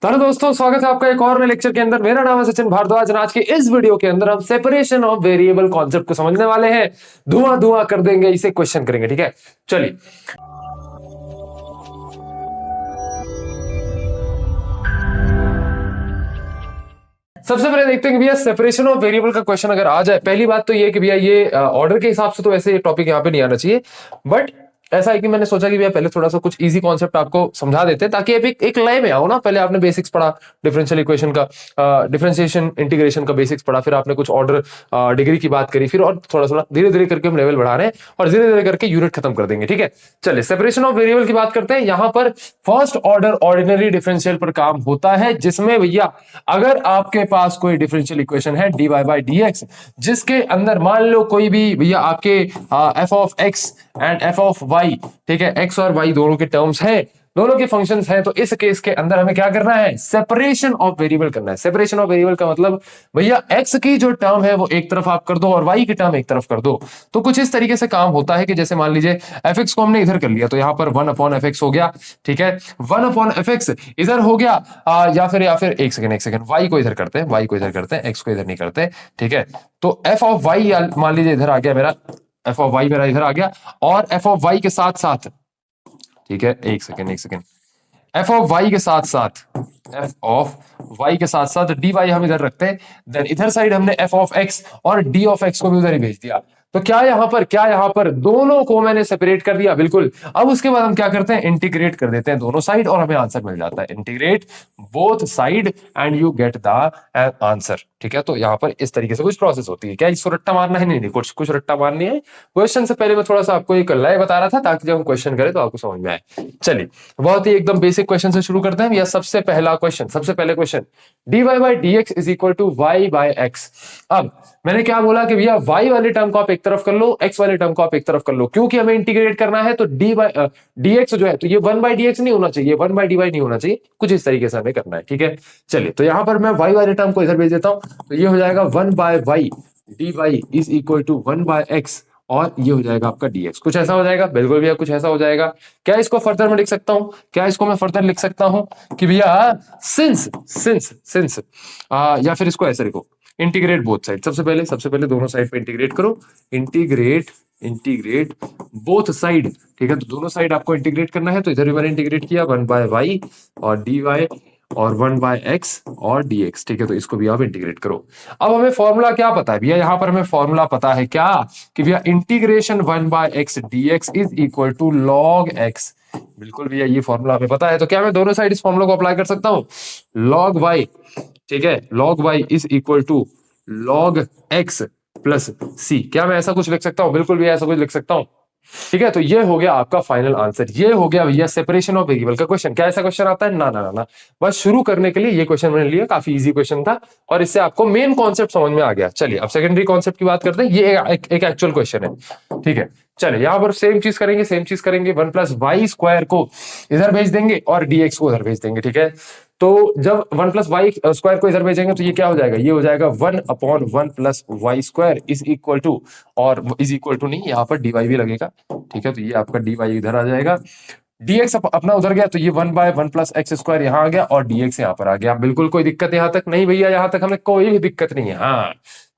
तो हेलो दोस्तों, स्वागत है आपका एक और नए लेक्चर के अंदर। मेरा नाम है सचिन भारद्वाज। आज के इस वीडियो के अंदर हम सेपरेशन ऑफ वेरिएबल कॉन्सेप्ट को समझने वाले हैं। धुआं धुआं कर देंगे, इसे क्वेश्चन करेंगे। ठीक है, चलिए। सबसे पहले देखते हैं कि भैया सेपरेशन ऑफ वेरिएबल का क्वेश्चन अगर आ जाए, पहली बात तो ये है कि भैया ये ऑर्डर के हिसाब से तो वैसे ये टॉपिक यहाँ पे नहीं आना चाहिए, बट ऐसा है कि मैंने सोचा कि भैया पहले थोड़ा सा कुछ इजी कॉन्सेप्ट आपको समझा देते हैं ताकि आप एक लय में आओ ना। पहले आपने बेसिक्स पढ़ा डिफरेंशियल इक्वेशन का, डिफरेंशिएशन इंटीग्रेशन का बेसिक्स पढ़ा, फिर आपने कुछ ऑर्डर डिग्री की बात करी, फिर और थोड़ा थोड़ा धीरे धीरे करके हम लेवल बढ़ा रहे हैं और धीरे धीरे करके यूनिट खत्म कर देंगे। ठीक है, चलिए सेपरेशन ऑफ वेरिएबल की बात करते हैं। यहां पर फर्स्ट ऑर्डर ऑर्डिनरी डिफरेंशियल पर काम होता है, जिसमें भैया अगर आपके पास कोई डिफरेंशियल इक्वेशन है dy बाई dx, जिसके अंदर मान लो कोई भी भैया आपके f of x and f of y, ठीक है, x और y दोनों के टर्म्स हैं, दोनों के फंक्शंस हैं, तो इस केस के अंदर हमें क्या करना है? सेपरेशन ऑफ वेरिएबल करना है। सेपरेशन ऑफ वेरिएबल का मतलब भैया x की जो टर्म है वो एक तरफ आप कर दो और y की टर्म एक तरफ कर दो। तो कुछ इस तरीके से काम होता है कि जैसे मान लीजिए fx को हमने इधर कर लिया तो यहां पर 1 अपॉन fx हो गया। ठीक है, 1 अपॉन fx इधर हो गया, या फिर एक सेकंड y को इधर करते हैं, y को इधर करते हैं, x को इधर नहीं करते। ठीक है, तो f ऑफ y मान लीजिए इधर आ गया मेरा, f ऑफ y मेरा इधर आ गया, और f ऑफ y के साथ साथ, ठीक है, एक सेकेंड, f ऑफ y के साथ साथ, f ऑफ y के साथ साथ dy हम इधर रखते हैं, देन इधर साइड हमने f ऑफ x और d ऑफ x को भी उधर ही भेज दिया। तो क्या यहां पर दोनों को मैंने सेपरेट कर दिया, बिल्कुल। अब उसके बाद हम क्या करते हैं? इंटीग्रेट कर देते हैं दोनों साइड और हमें आंसर मिल जाता है। Integrate both side and you get the answer. ठीक है, तो यहां पर इस तरीके से कुछ प्रोसेस होती है। क्या इसको रट्टा मारना है? नहीं, कुछ रट्टा मारनी है। क्वेश्चन से पहले मैं थोड़ा सा आपको एक लय बता रहा था ताकि जब हम क्वेश्चन करें तो आपको समझ में आए। चलिए, बहुत ही एकदम बेसिक क्वेश्चन से शुरू करते हैं। यह सबसे पहले question dy by dx is equal to y by x। अब मैंने क्या बोला कि भैया y वाले टर्म को आप एक तरफ कर लो, x वाले टर्म को आप एक तरफ कर लो, क्योंकि हमें इंटीग्रेट करना है। तो dx जो है तो ये 1 बाई dx नहीं होना चाहिए, 1 बाई dy नहीं होना चाहिए, कुछ इस तरीके से हमें करना है। ठीक है, चलिए, तो यहां पर मैं y वाले टर्म को इधर भेज देता हूं, तो ये हो जाएगा 1 by y dy is equal to 1 by x, और ये हो जाएगा आपका dx। कुछ ऐसा हो जाएगा, बिल्कुल भैया कुछ ऐसा हो जाएगा। क्या इसको फर्दर में लिख सकता हूं? कि भैया सिंस या फिर इसको ऐसे लिखो, इंटीग्रेट बोथ साइड। सबसे पहले दोनों साइड पे इंटीग्रेट करो, इंटीग्रेट बोथ साइड। ठीक है, तो दोनों साइड आपको इंटीग्रेट करना है, तो इधर भी मैंने इंटीग्रेट किया, 1 बाय y और dy और 1 बाय x और dx। ठीक है, तो इसको भी आप इंटीग्रेट करो। अब हमें फॉर्मूला क्या पता है भैया? यहां पर हमें फॉर्मूला पता है क्या, कि भैया integration 1 by x dx is equal to log x। बिल्कुल भैया, ये फॉर्मूला हमें पता है। तो क्या मैं दोनों साइड इस फॉर्मूला को अप्लाई कर सकता हूं? log y, ठीक है, log y is equal to log x plus c। क्या मैं ऐसा कुछ लिख सकता हूं? बिल्कुल भैया ऐसा कुछ लिख सकता हूं। ठीक है, तो ये हो गया आपका फाइनल आंसर। ये हो गया भैया सेपरेशन ऑफ वेरिएबल का क्वेश्चन। क्या ऐसा क्वेश्चन आता है? ना। बस शुरू करने के लिए ये क्वेश्चन मैंने लिया, काफी इजी क्वेश्चन था और इससे आपको मेन कॉन्सेप्ट समझ में आ गया। चलिए, अब सेकेंडरी कॉन्सेप्ट की बात करते हैं। ये एक एक्चुअल क्वेश्चन है। ठीक है, चलिए, यहां पर सेम चीज करेंगे 1 प्लस वाई स्क्वायर को इधर भेज देंगे और dx को उधर भेज देंगे। ठीक है, तो जब 1 प्लस वाई स्क्वायर को इधर भेजेंगे तो ये क्या हो जाएगा? ये हो जाएगा 1 upon 1 plus y square is equal to, और इज इक्वल टू नहीं, यहाँ पर dy भी लगेगा। ठीक है, तो ये आपका dy इधर आ जाएगा, dx अपना उधर गया, तो ये 1 बाय 1 प्लस एक्स स्क्वायर यहाँ आ गया और dx यहाँ पर आ गया। बिल्कुल कोई दिक्कत यहाँ तक नहीं भैया, यहाँ तक हमें कोई भी दिक्कत नहीं है। हाँ,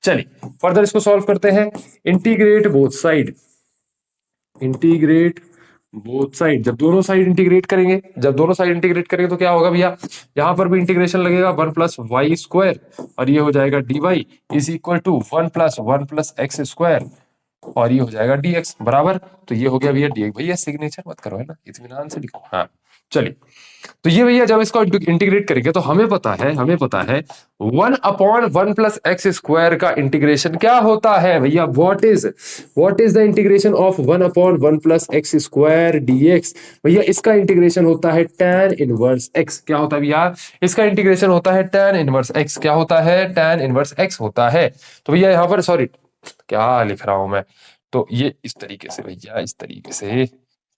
चलिए फर्दर इसको सॉल्व करते हैं। इंटीग्रेट बोथ साइड, जब दोनों साइड इंटीग्रेट करेंगे तो क्या होगा भैया? यहां पर भी इंटीग्रेशन लगेगा, 1 प्लस वाई स्क्वायर और ये हो जाएगा dy is equal to 1 plus x square और ये हो जाएगा dx बराबर। तो ये हो गया भैया dx। भैया सिग्नेचर मत करो, है ना, इत्मीनान से लिखो। हाँ, चलिए, तो ये भैया जब इसको इंटीग्रेट करेंगे तो हमें पता है 1 अपॉन 1 प्लस एक्स स्क्वायर का इंटीग्रेशन क्या होता है भैया? What is the integration of 1 upon 1 plus x square dx? भैया इसका इंटीग्रेशन होता है tan इनवर्स x। क्या होता है भैया? इसका इंटीग्रेशन होता है tan इनवर्स x। क्या होता है? tan इनवर्स x होता है। तो भैया यहाँ पर, सॉरी क्या लिख रहा हूं मैं, तो ये इस तरीके से भैया, इस तरीके से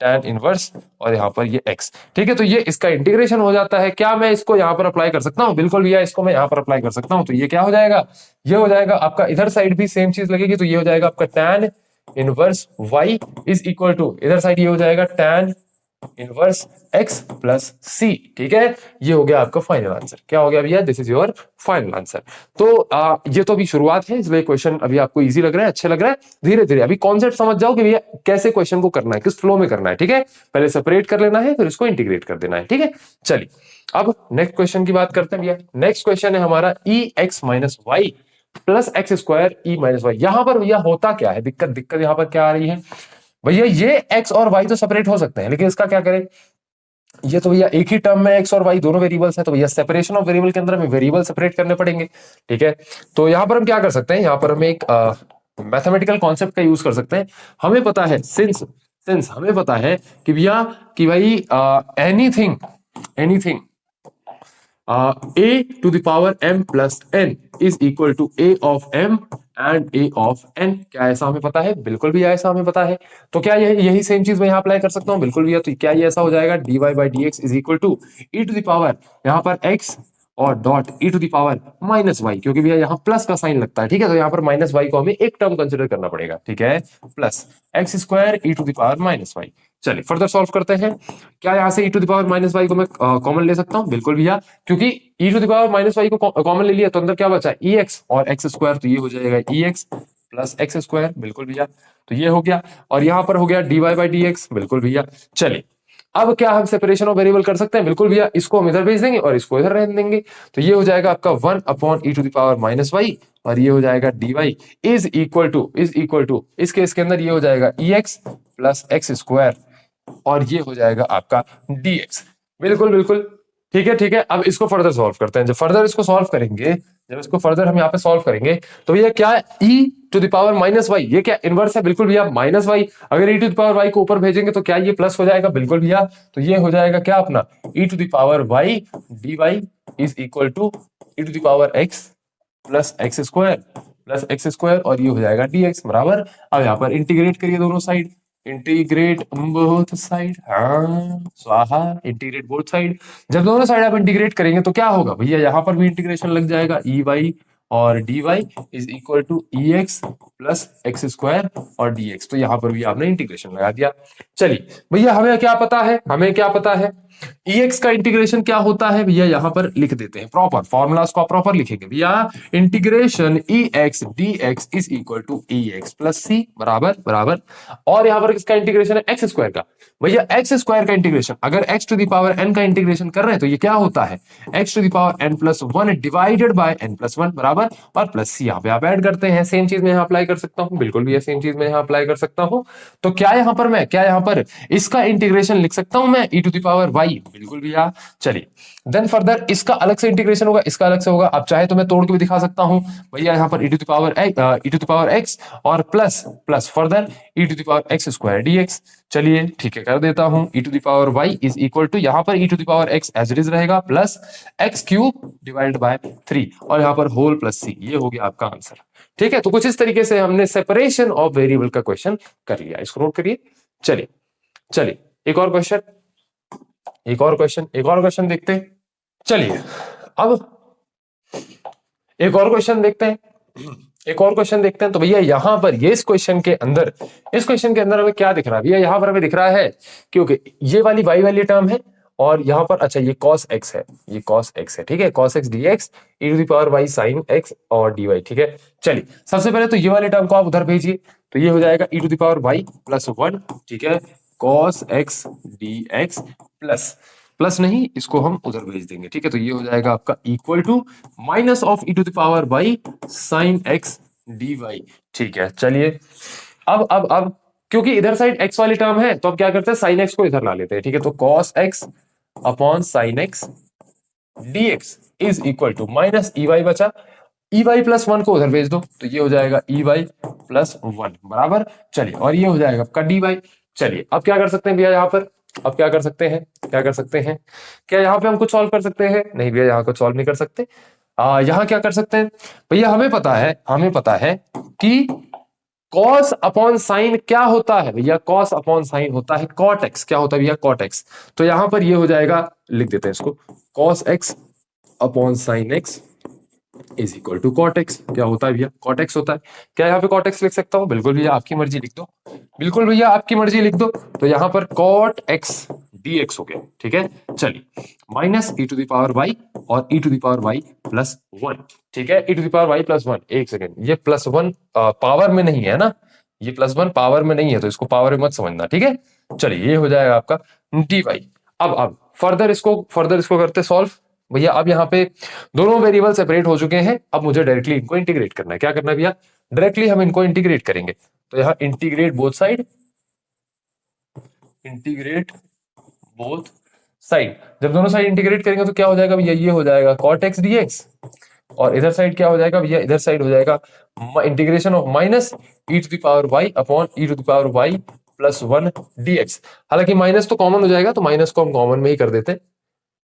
tan इनवर्स और यहाँ पर ये x। ठीक है, तो ये इसका इंटीग्रेशन हो जाता है। क्या मैं इसको यहाँ पर अप्लाई कर सकता हूँ? बिल्कुल भैया, इसको मैं यहाँ पर अप्लाई कर सकता हूँ। तो ये क्या हो जाएगा? ये हो जाएगा आपका, इधर साइड भी सेम चीज लगेगी, तो ये हो जाएगा आपका tan inverse y is equal to, इधर साइड ये हो जाएगा tan inverse x plus c। ठीक है, ये हो गया आपका फाइनल आंसर। क्या हो गया भैया? This is your final answer. तो ये तो अभी शुरुआत है, इसलिए क्वेश्चन अभी आपको इजी लग रहा है, अच्छा लग रहा है। धीरे धीरे अभी कॉन्सेप्ट समझ जाओ कि भैया कैसे क्वेश्चन को करना है, किस फ्लो में करना है। ठीक है, पहले सेपरेट कर लेना है, फिर इसको इंटीग्रेट कर देना है। ठीक है, चलिए अब नेक्स्ट क्वेश्चन की बात करते हैं भैया। नेक्स्ट क्वेश्चन है हमारा e x minus y plus x square e minus y. यहां पर भैया होता क्या है, दिक्कत दिक्कत यहां पर क्या आ रही है भैया? ये x और y तो सेपरेट हो सकते हैं, लेकिन इसका क्या करें? ये तो भैया एक ही टर्म में x और y दोनों वेरिएबल्स हैं, तो भैया सेपरेशन ऑफ वेरिएबल के अंदर हमें वेरिएबल सेपरेट करने पड़ेंगे। ठीक है, तो यहां पर हम क्या कर सकते हैं, यहां पर हम एक मैथमेटिकल कॉन्सेप्ट का यूज कर सकते हैं। हमें पता है सिंस सिंस हमें पता है कि भैया कि भाई anything anything a to the power m plus n is equal to a of m and a of n। क्या ऐसा हमें पता है? बिल्कुल भी ऐसा हमें पता है। तो क्या यही सेम चीज मैं यहाँ अप्लाई कर सकता हूँ? बिल्कुल भैया। तो क्या ये ऐसा हो जाएगा dy by dx is equal to e to the power यहाँ पर x और dot e to the power minus y, क्योंकि भैया यहाँ प्लस का साइन लगता है। ठीक है, तो यहाँ पर माइनस y को हमें एक टर्म कंसिडर करना पड़ेगा। ठीक है, plus x square e to the power minus y। चलिए फर्दर सॉल्व करते हैं। क्या यहाँ से e to the power minus y को मैं कॉमन ले सकता हूँ? बिल्कुल भैया, क्योंकि e to the power minus y को कॉमन ले लिया तो अंदर क्या बचा? ex और एक्स स्क्वायर, तो ये हो जाएगा ex प्लस एक्स स्क्वायर। बिल्कुल भैया, तो ये हो गया। और यहाँ पर हो गया dy बाई dx। बिल्कुल भैया। चलिए अब क्या हम सेपरेशन ऑफ वेरिएबल कर सकते हैं? बिल्कुल भैया, इसको हम इधर भेज देंगे और इसको इधर रहने देंगे। तो ये हो जाएगा आपका 1 upon e to the power minus y, और ये हो जाएगा dy इज इक्वल टू इस केस के अंदर ये हो जाएगा ex प्लस एक्स स्क्वायर, और ये हो जाएगा आपका dx। बिल्कुल बिल्कुल, ठीक है ठीक है। अब इसको फर्दर सॉल्व करते हैं। जब फर्दर इसको सॉल्व करेंगे, जब इसको फर्दर हम यहाँ पे सॉल्व करेंगे, तो भैया क्या e to the power minus y, ये क्या इनवर्स है? बिल्कुल भैया, माइनस वाई। अगर e to the power y को ऊपर भेजेंगे तो क्या ये प्लस हो जाएगा? बिल्कुल भैया, तो ये हो जाएगा क्या अपना e to the power y d y is equal to e to the power x plus x square, और ये हो जाएगा dx बराबर। अब यहाँ पर इंटीग्रेट करिए दोनों साइड, इंटीग्रेट बोथ साइड, हाँ स्वाहा, इंटीग्रेट बोथ साइड। जब दोनों साइड आप इंटीग्रेट करेंगे तो क्या होगा भैया? यहाँ पर भी इंटीग्रेशन लग जाएगा, ई वाई और d y is equal to e x plus x square और डी एक्स। तो यहाँ पर भी आपने इंटीग्रेशन लगा दिया। चलिए भैया, हमें क्या पता है? हमें क्या पता है एक्स का इंटीग्रेशन क्या होता है भैया? यहां पर लिख देते हैं प्रॉपर फॉर्मूलाज को, प्रॉपर लिखेंगे भैया। Integration e x d x is equal to e x plus c बराबर बराबर। और यहां पर किसका इंटीग्रेशन है? एक्स स्क्वायर का। भैया एक्स स्क्वायर का इंटीग्रेशन, अगर x to the power n का इंटीग्रेशन कर रहे हैं तो ये क्या होता है? X to the power n plus one divided by n plus one बराबर, और प्लस सी यहाँ पे आप ऐड करते हैं। सेम चीज मैं यहाँ अप्लाई कर सकता हूँ। बिल्कुल भैया, सेम चीज मैं यहाँ अप्लाई कर सकता हूँ। तो क्या यहाँ पर इसका इंटीग्रेशन लिख सकता हूं मैं e to the power y? बिल्कुल भैया। चलिए देन फर्दर इसका अलग से इंटीग्रेशन होगा, इसका अलग से होगा। अब चाहे तो मैं तोड़ के भी दिखा सकता हूं भैया, यहाँ पर e to the power x और plus plus further e to the power x square dx। चलिए ठीक है, कर देता हूं। e to the power y is equal to यहाँ पर e to the power x as it is रहेगा plus x cube divided by 3, और यहाँ पर होल प्लस c। ये हो गया आपका आंसर। ठीक है, तो कुछ इस तरीके से हमने सेपरेशन ऑफ वेरिएबल का क्वेश्चन कर लिया। इसको नोट करिए। चलिए चलिए एक और क्वेश्चन देखते हैं। चलिए अब एक और क्वेश्चन देखते हैं। तो भैया यहां पर ये इस क्वेश्चन के अंदर हमें क्या दिख रहा है भैया? यहां पर हमें दिख रहा है क्योंकि ये वाली y वाली टर्म है, और यहां पर अच्छा ये cos x है, ठीक है, cos x dx e to the power y sin x और dy। ठीक है, चलिए सबसे पहले तो ये वाले टर्म को आप उधर भेजिए, तो ये हो जाएगा e to the power y plus 1, ठीक है, cos x dx प्लस नहीं, इसको हम उधर भेज देंगे। ठीक है, तो ये हो जाएगा आपका equal to minus of e to the power y sin x dy। ठीक है, चलिए अब क्योंकि इधर साइड x वाली टर्म है, तो अब क्या करते हैं, sin x को इधर ला लेते हैं। ठीक है, तो cos x upon sin x dx is equal to minus ey बचा, ey प्लस 1 को उधर भेज दो, तो ये हो जाएगा ey प्लस 1 बराबर। चलिए, और ये हो जाएगा आपका dy। चलिए अब क्या कर सकते हैं भैया यहाँ पर? अब क्या कर सकते हैं? क्या यहाँ पे हम कुछ सॉल्व कर सकते हैं? नहीं भैया, यहाँ कुछ सॉल्व नहीं कर सकते। यहाँ क्या कर सकते हैं भैया? हमें पता है कि cos अपॉन साइन क्या होता है भैया? cos अपॉन साइन होता है cot x। क्या होता है भैया? cot x। तो यहां पर ये हो जाएगा, लिख देते हैं इसको, cos x upon sine x is equal to cot x। क्या होता है भैया? cot x होता है। क्या यहाँ पे cot x लिख सकता हूँ? बिल्कुल भैया, आपकी मर्जी लिख दो। तो यहाँ पर cot x dx हो गया, ठीक है। चलिए minus e to the power y और e to the power y plus 1, ठीक है। e to the power y plus 1, एक सेकेंड, ये प्लस 1 पावर में नहीं है ना, ये प्लस 1 पावर में नहीं है, तो इसको पावर में मत समझना, ठीक है। चलिए ये हो जाएगा आपका dy। अब फर्दर इसको करते सॉल्व भैया। अब यहाँ पे दोनों वेरिएबल सेपरेट हो चुके हैं, अब मुझे डायरेक्टली इनको इंटीग्रेट करना है। क्या करना है भैया, डायरेक्टली हम इनको इंटीग्रेट करेंगे। तो यहाँ integrate both side, integrate both side. जब दोनों साइड इंटीग्रेट करेंगे तो क्या हो जाएगा भैया, ये हो जाएगा cot x dx, और इधर साइड क्या हो जाएगा भैया, इधर साइड हो जाएगा integration of minus e to the power y upon e to the power y plus 1 dx। हालांकि माइनस तो कॉमन हो जाएगा, तो माइनस को हम कॉमन में ही कर देते हैं,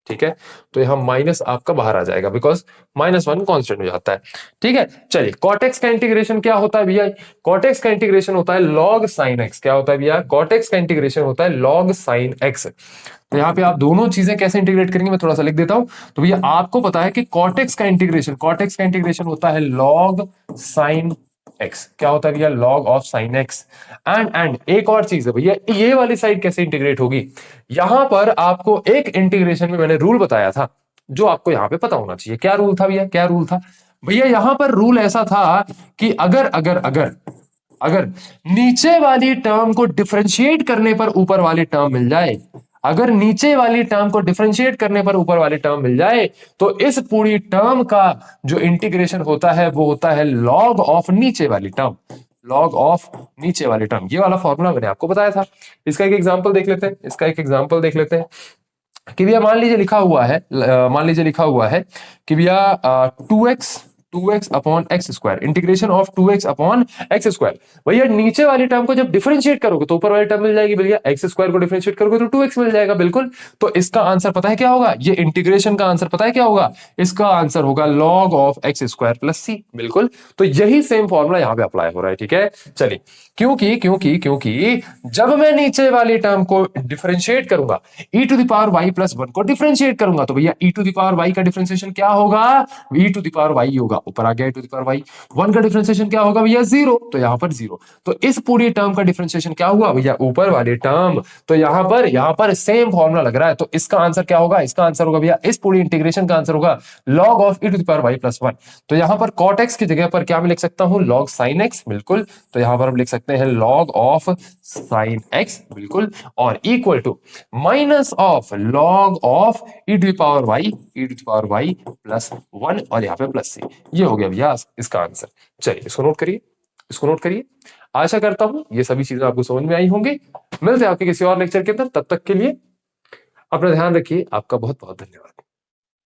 ठीक है। तो यहाँ माइनस आपका बाहर आ जाएगा, बिकॉज -1 कांस्टेंट हो जाता है, ठीक है। चलिए cot x का इंटीग्रेशन क्या होता है भैया, cot x का इंटीग्रेशन होता है log sin x। क्या होता है भैया, cot x का इंटीग्रेशन होता है log sin x। तो यहाँ पे आप दोनों चीजें कैसे इंटीग्रेट करेंगे मैं थोड़ा सा लिख देता हूं। तो भैया आपको पता है कि cot x का इंटीग्रेशन होता है log sin x। क्या होता है भैया, log of sin x। And एक और चीज है भैया, ये वाली साइड कैसे इंटीग्रेट होगी। यहां पर आपको एक इंटीग्रेशन में मैंने रूल बताया था, जो आपको यहां पे पता होना चाहिए। क्या रूल था भैया, क्या रूल था भैया, यहां पर रूल ऐसा था कि अगर अगर अगर अगर नीचे वाली टर्म को डिफरेंशिएट करने पर ऊपर वाली टर्म मिल जाए, अगर नीचे वाली टर्म को डिफरेंशिएट करने पर ऊपर वाली टर्म मिल जाए, तो इस पूरी टर्म का जो इंटीग्रेशन होता है वो होता है लॉग ऑफ नीचे वाली टर्म, लॉग ऑफ नीचे वाली टर्म। ये वाला फॉर्मूला मैंने आपको बताया था। इसका एक एग्जांपल देख लेते हैं, इसका एक एग्जांपल देख लेते हैं कि भैया मान लीजिए लिखा हुआ है कि भैया 2x upon x square, integration of 2x upon x square. भैया नीचे वाली टर्म को जब डिफरेंशिएट करोगे तो ऊपर वाली टर्म मिल जाएगी भैया, एक्स स्क्वायर को डिफरेंशिएट करोगे तो 2x मिल जाएगा, बिल्कुल। तो इसका आंसर पता है क्या होगा, ये इंटीग्रेशन का आंसर पता है क्या होगा, इसका आंसर होगा log of x square plus c, बिल्कुल। तो यही सेम फॉर्मूला यहां पे अप्लाई हो रहा है, ठीक है। चलिए क्योंकि जब मैं नीचे वाली टर्म को डिफरेंशिएट करूंगा, e to the power y plus 1 को डिफरेंशिएट करूंगा, तो भैया e to the power y का डिफरेंशिएशन क्या होगा, e to the power y होगा, ऊपर आ गया e to the power y। 1 का डिफरेंशिएशन क्या होगा भैया, 0, तो यहां पर 0। तो इस पूरी टर्म का डिफरेंशिएशन क्या हुआ भैया, ऊपर वाली टर्म। तो यहां पर सेम फॉर्मूला लग रहा है, तो इसका आंसर क्या होगा, इसका आंसर होगा भैया, इस पूरी इंटीग्रेशन का आंसर होगा log of e to the power y plus 1। तो यहां पर cot x की जगह पर क्या मैं लिख सकता हूं, log sin x, बिल्कुल। तो यहां पर हम लिख सकते हैं log ऑफ sin x, बिल्कुल, और equal to minus of log of e to the power y plus 1, और यहां पे प्लस c। ये हो गया भैया इसका आंसर। चलिए इसको नोट करिए। आशा करता हूं ये सभी चीजें आपको समझ में आई होंगी। मिलते हैं आपके किसी और लेक्चर के अंदर, तब तक के लिए अपना ध्यान रखिए। आपका बहुत बहुत धन्यवाद।